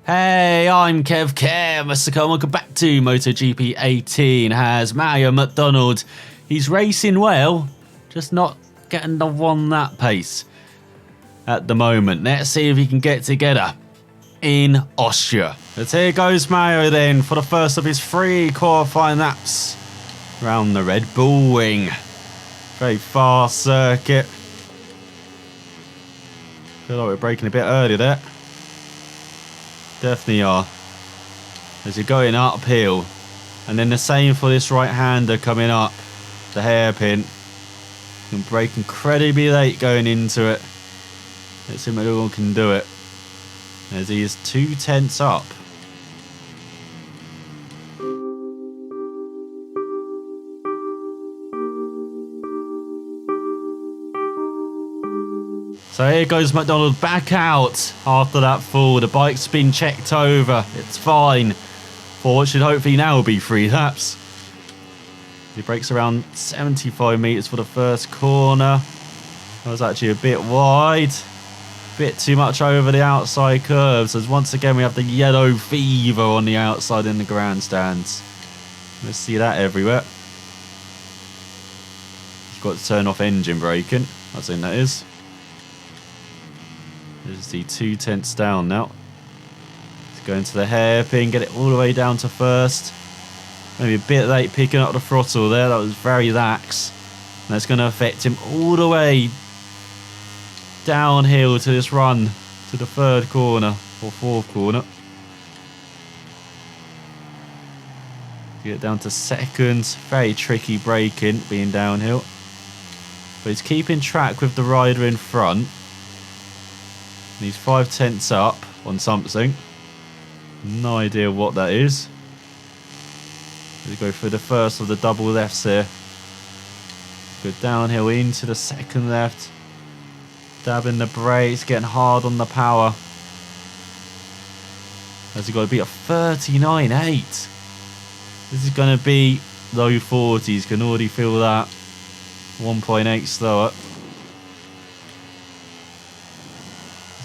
Hey, I'm Kev, Mr. Cole. Welcome back to MotoGP 18. Has Mario McDonald. He's racing well, just not getting the one that pace at the moment. Let's see if he can get together in Austria. But here goes Mario then for the first of his 3 qualifying laps around the Red Bull Ring. Very fast circuit. Feel like we're braking a bit early there. Definitely are. As you're going uphill. And then the same for this right-hander coming up. The hairpin. You can brake incredibly late going into it. Let's see if everyone can do it. As he is 2 tenths up. So here goes McDonald back out after that fall. The bike's been checked over. It's fine for what should hopefully now be 3 laps. He brakes around 75 metres for the first corner. That was actually a bit wide. Bit too much over the outside curves. As once again we have the yellow fever on the outside in the grandstands. Let's see that everywhere. He's got to turn off engine braking. I think that is. There's the 2 tenths down now. Let's go into the hairpin, get it all the way down to first. Maybe a bit late picking up the throttle there. That was very lax. And that's going to affect him all the way downhill to this run to the 3rd corner or 4th corner. Get down to 2nd. Very tricky braking being downhill. But he's keeping track with the rider in front. And he's 5 tenths up on something. No idea what that is. We go for the first of the double lefts here. Go downhill into the 2nd left. Dabbing the brakes, getting hard on the power. As he got to be at 39.8. This is going to be low 40s. Can already feel that. 1.8 slower.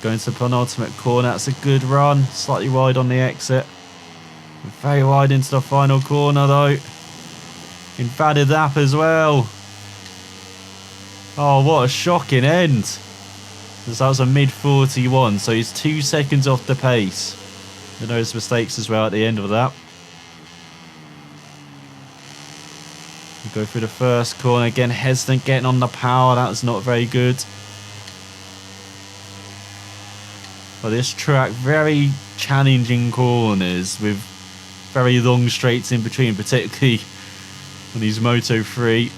Going to the penultimate corner. That's a good run. Slightly wide on the exit. Very wide into the final corner though. Invalid lap as well. Oh, what a shocking end. That was a mid 41, so he's 2 seconds off the pace. And those mistakes as well at the end of that. We go through the first corner again. Hesitant getting on the power. That was not very good. But this track, very challenging corners with very long straights in between, particularly on these Moto 3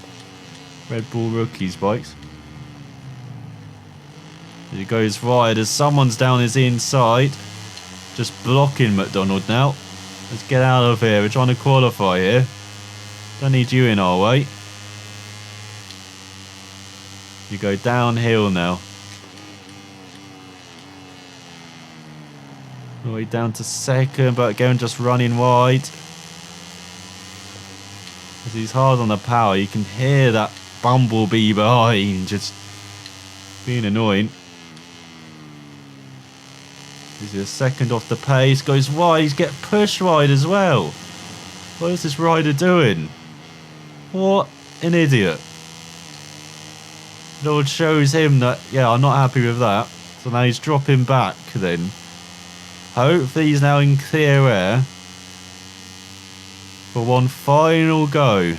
Red Bull Rookies bikes. As he goes wide, as someone's down his inside, just blocking McDonald now. Let's get out of here, we're trying to qualify here. Don't need you in our way. You go downhill now. All the way down to 2nd, but again just running wide. As he's hard on the power, you can hear that bumblebee behind, just being annoying. He's a 2nd off the pace, goes wide, he's getting pushed wide as well. What is this rider doing? What an idiot. Lord shows him that, yeah, I'm not happy with that. So now he's dropping back then. Hopefully he's now in clear air for one final go.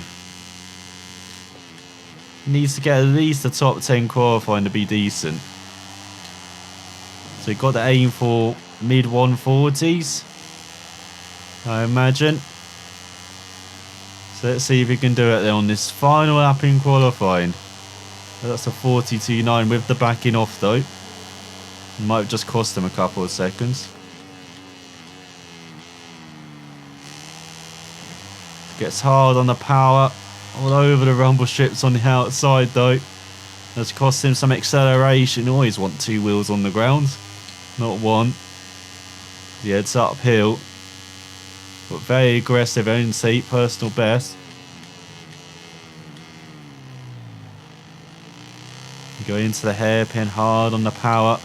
Needs to get at least the top 10 qualifying to be decent. So you've got to aim for mid 140s, I imagine. So let's see if he can do it then on this final lap in qualifying. That's a 42.9 with the backing off though. Might have just cost him a couple of seconds. Gets hard on the power, all over the rumble strips on the outside though. That's cost him some acceleration. Always want 2 wheels on the ground, not 1. He heads uphill, but very aggressive, own seat, personal best. You go into the hairpin hard on the power.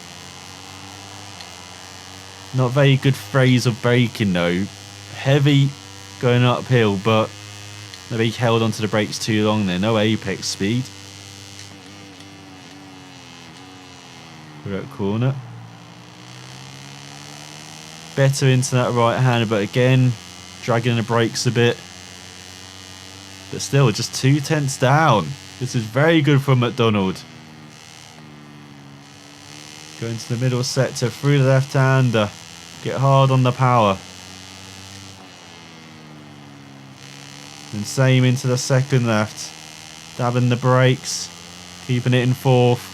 Not very good phrase of braking though. Heavy going uphill, but maybe he held onto the brakes too long there. No apex speed. We're at corner. Better into that right hand, but again, dragging the brakes a bit. But still, just 2 tenths down. This is very good from McDonald. Go into the middle sector through the left-hander. Get hard on the power. And same into the second left. Dabbing the brakes. Keeping it in fourth.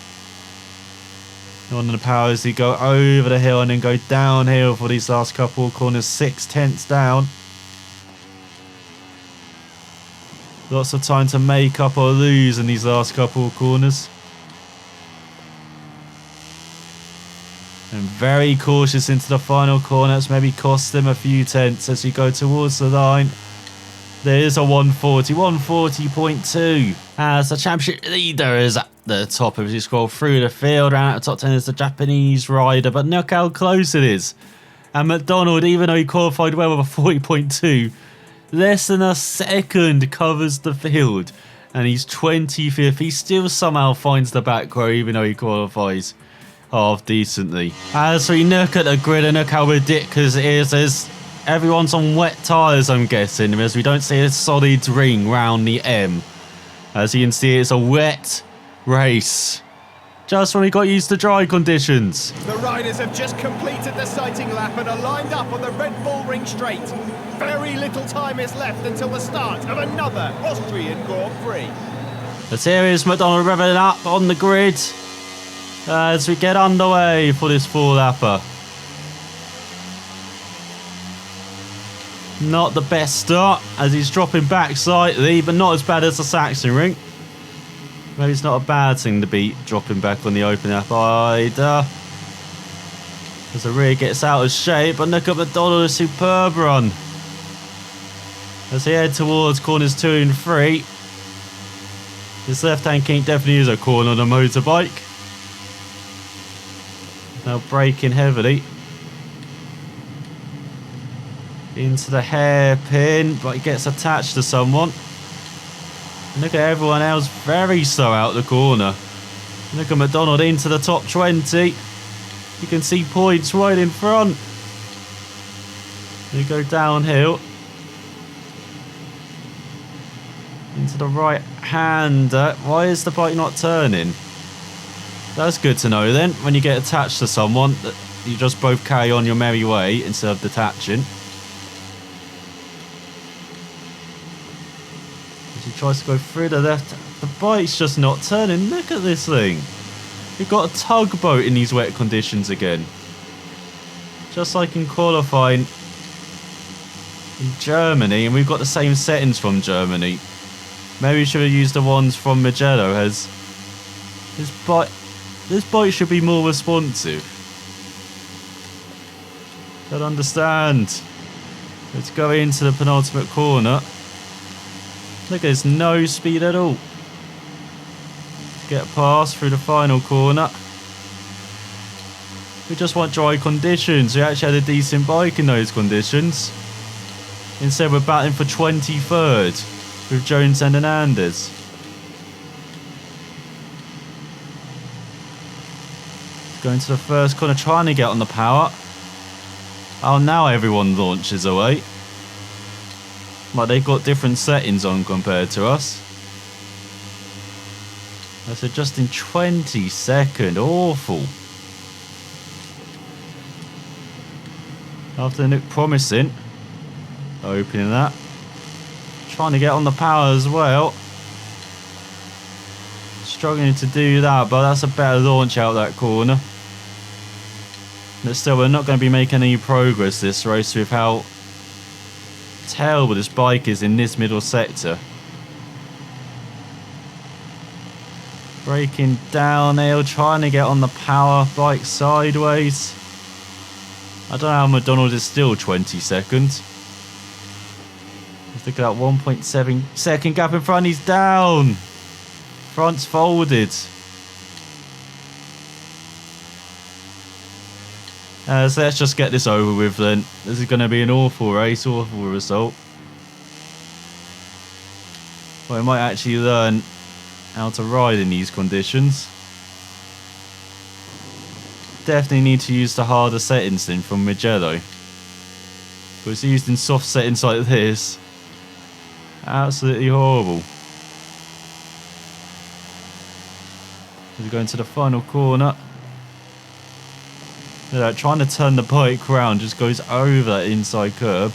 On the power as he go over the hill and then go downhill for these last couple of corners. 6 tenths down. Lots of time to make up or lose in these last couple of corners. And very cautious into the final corner. It's maybe cost him a few tenths as you go towards the line. There is a 140, 140.2. As the championship leader is at the top as you scroll through the field. Round out the top 10 is the Japanese rider, but look how close it is. And McDonald, even though he qualified well with a 40.2, less than a second covers the field. And he's 25th. He still somehow finds the back row even though he qualifies half decently. As we look at the grid and look how ridiculous it is, there's everyone's on wet tyres, I'm guessing, as we don't see a solid ring round the M. As you can see, it's a wet race. Just when we got used to dry conditions. The riders have just completed the sighting lap and are lined up on the Red Bull Ring straight. Very little time is left until the start of another Austrian Grand Prix. But here is McDonald revving up on the grid as we get underway for this 4-lapper. Not the best start as he's dropping back slightly, but not as bad as the Saxon ring. Maybe it's not a bad thing to be dropping back on the open lap either. As the rear gets out of shape, but look at McDonald, a superb run. As he head towards corners 2 and 3. This left-hand kink definitely is a corner on a motorbike. Now braking heavily. Into the hairpin, but he gets attached to someone. And look at everyone else very slow out the corner. Look at McDonald into the top 20. You can see points right in front. You go downhill. Into the right hander. Why is the bike not turning? That's good to know then. When you get attached to someone, that you just both carry on your merry way instead of detaching. As he tries to go through the left, the bike's just not turning. Look at this thing. We've got a tugboat in these wet conditions again. Just like in qualifying in Germany, and we've got the same settings from Germany. Maybe we should have used the ones from Mugello, as this bike should be more responsive. Don't understand. Let's go into the penultimate corner. Look, there's no speed at all. Get past through the final corner. We just want dry conditions. We actually had a decent bike in those conditions. Instead we're battling for 23rd with Jones and Hernandez. Going to the first corner, trying to get on the power. Oh, now everyone launches away. Like they've got different settings on compared to us. I said just in 22nd, awful. After they look promising, opening that. Trying to get on the power as well. Struggling to do that, but that's a better launch out that corner. But still, we're not going to be making any progress this race with how terrible this bike is in this middle sector. Braking downhill, trying to get on the power, bike sideways. I don't know how McDonald is still 20 seconds. Let's look at that 1.7 second gap in front, he's down. Front's folded. So let's just get this over with then. This is going to be an awful race, awful result. But we might actually learn how to ride in these conditions. Definitely need to use the harder settings then from Mugello. But it's used in soft settings like this. Absolutely horrible. We're going to the final corner. Trying to turn the bike round just goes over that inside curb.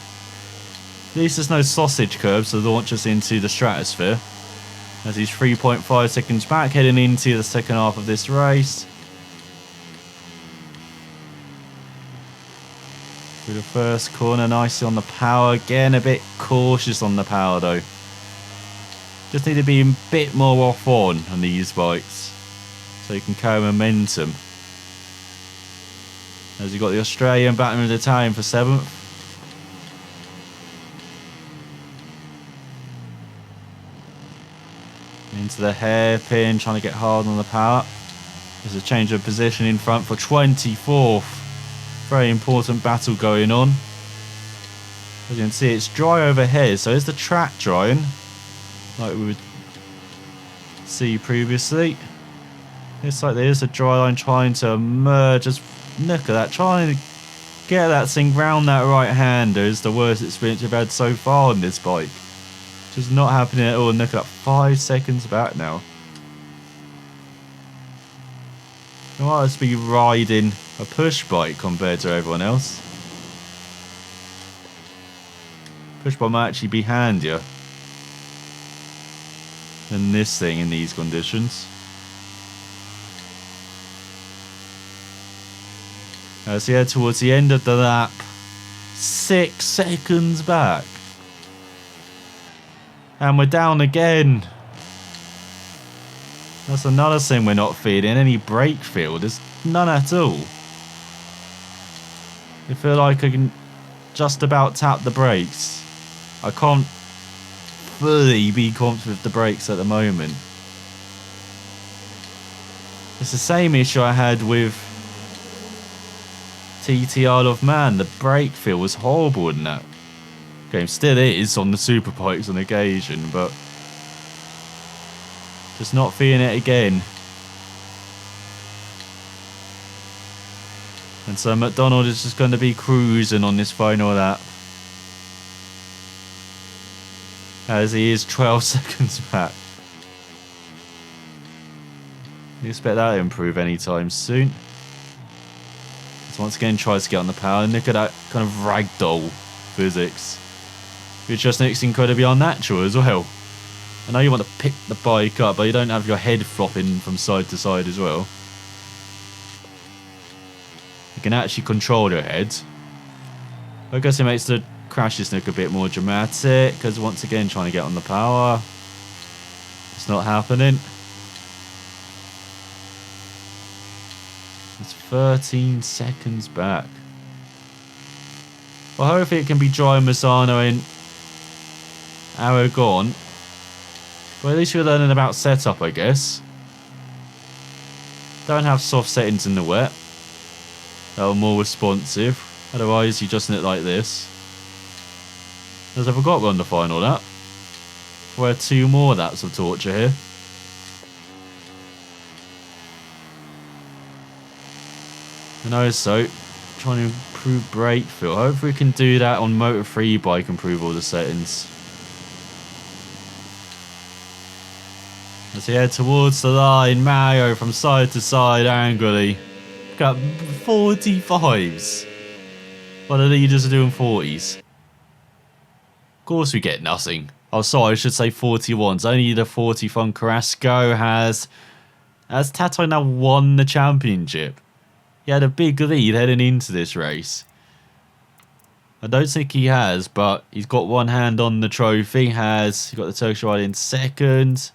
At least there's no sausage curb to launch us into the stratosphere. As he's 3.5 seconds back, heading into the second half of this race. Through the first corner, nicely on the power. Again, a bit cautious on the power though. Just need to be a bit more off on these bikes, so you can carry momentum. As you've got the Australian battling with the Italian for 7th. Into the hairpin, trying to get hard on the power. There's a change of position in front for 24th. Very important battle going on. As you can see, it's dry overhead, so is the track drying? Like we would see previously. Looks like there's a dry line trying to emerge. Just look at that, trying to get that thing round that right hander is the worst experience we've had so far on this bike. Just not happening at all. And look at that, 5 seconds back now. You might just be riding a push bike compared to everyone else. Push bike might actually be handier than this thing in these conditions. As we head towards the end of the lap, 6 seconds back. And we're down again. That's another thing we're not feeling. Any brake feel. There's none at all. I feel like I can just about tap the brakes. I can't fully be confident with the brakes at the moment. It's the same issue I had with TT Isle of Man. The brake feel was horrible in that game. Still is on the super bikes on occasion, but just not feeling it again. And so McDonald is just going to be cruising on this final lap, as he is 12 seconds back. You expect that to improve anytime soon. So once again tries to get on the power, and look at that kind of ragdoll physics, which just looks incredibly unnatural as well. I know you want to pick the bike up, but you don't have your head flopping from side to side as well. You can actually control your head. I guess it makes the crashes look a bit more dramatic, because once again trying to get on the power. It's not happening. It's 13 seconds back. Well, hopefully it can be dry Mazzano in Aragon. Well, at least you're learning about setup, I guess. Don't have soft settings in the wet. That are more responsive. Otherwise, you just look like this. As I forgot we're on the final lap. We're 2 more laps of torture here. And also, trying to improve brake feel. Hopefully we can do that on Moto 3 bike, improve all the settings. As we head towards the line, Mario from side to side angrily. Got 45s. What are the leaders are doing 40s? Of course we get nothing. Oh, sorry, I should say 41s. Only the 40 from Carrasco has Tato now won the championship. He had a big lead heading into this race. I don't think he has, but he's got one hand on the trophy. He's got the Turkish ride in second.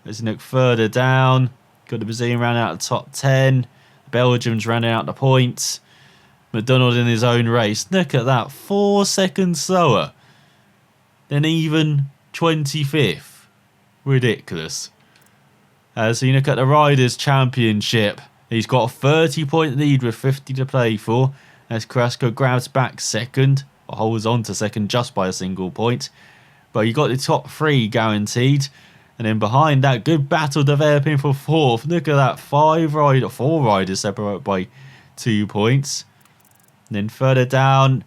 Let's look further down. Got the Brazilian round out the top 10. Belgium's rounding out the points. McDonald in his own race. Look at that. 4 seconds slower than even 25th. Ridiculous. So you look at the Riders' Championship. He's got a 30-point lead with 50 to play for. as Carrasco grabs back second, or holds on to second just by a single point. But you got the top 3 guaranteed. And then behind that, good battle developing for 4th. Look at that, 4 riders separate by 2 points. And then further down,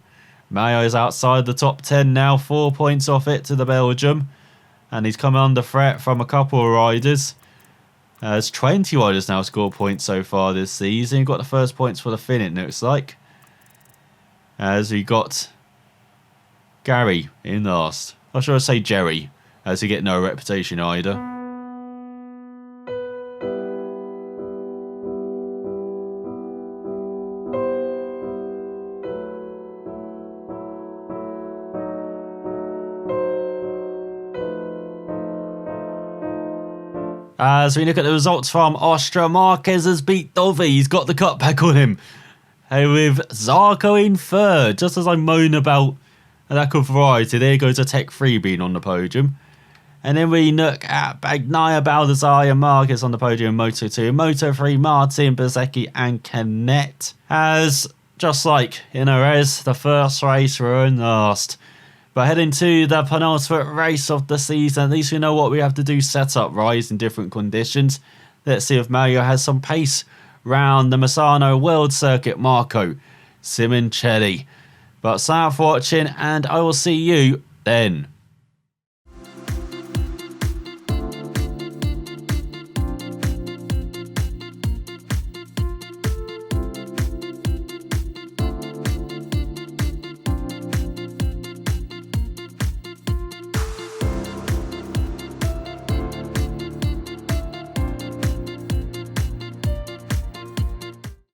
Mayo is outside the top 10 now, 4 points off it to the Belgium. And he's come under threat from a couple of riders. As 20 riders now scored points so far this season. You've got the first points for the Finn, it looks like. As we got Gary in last. Or should I say Jerry, as he get no reputation either. As we look at the results from Austria, Marquez has beat Dovi. He's got the cutback on him. With Zarco in 3rd. Just as I moan about a lack of variety, there goes a Tech 3 being on the podium. And then we look at Bagnaia, Baldassare and Marquez on the podium in Moto2. Moto 3, Martin, Bezzecchi and Canet. As, just like in Jerez, the first race we're in last. But heading to the penultimate race of the season, at least we know what we have to do setup rise in different conditions. Let's see if Mario has some pace round the Misano World Circuit Marco Simoncelli. But thanks for watching, and I will see you then.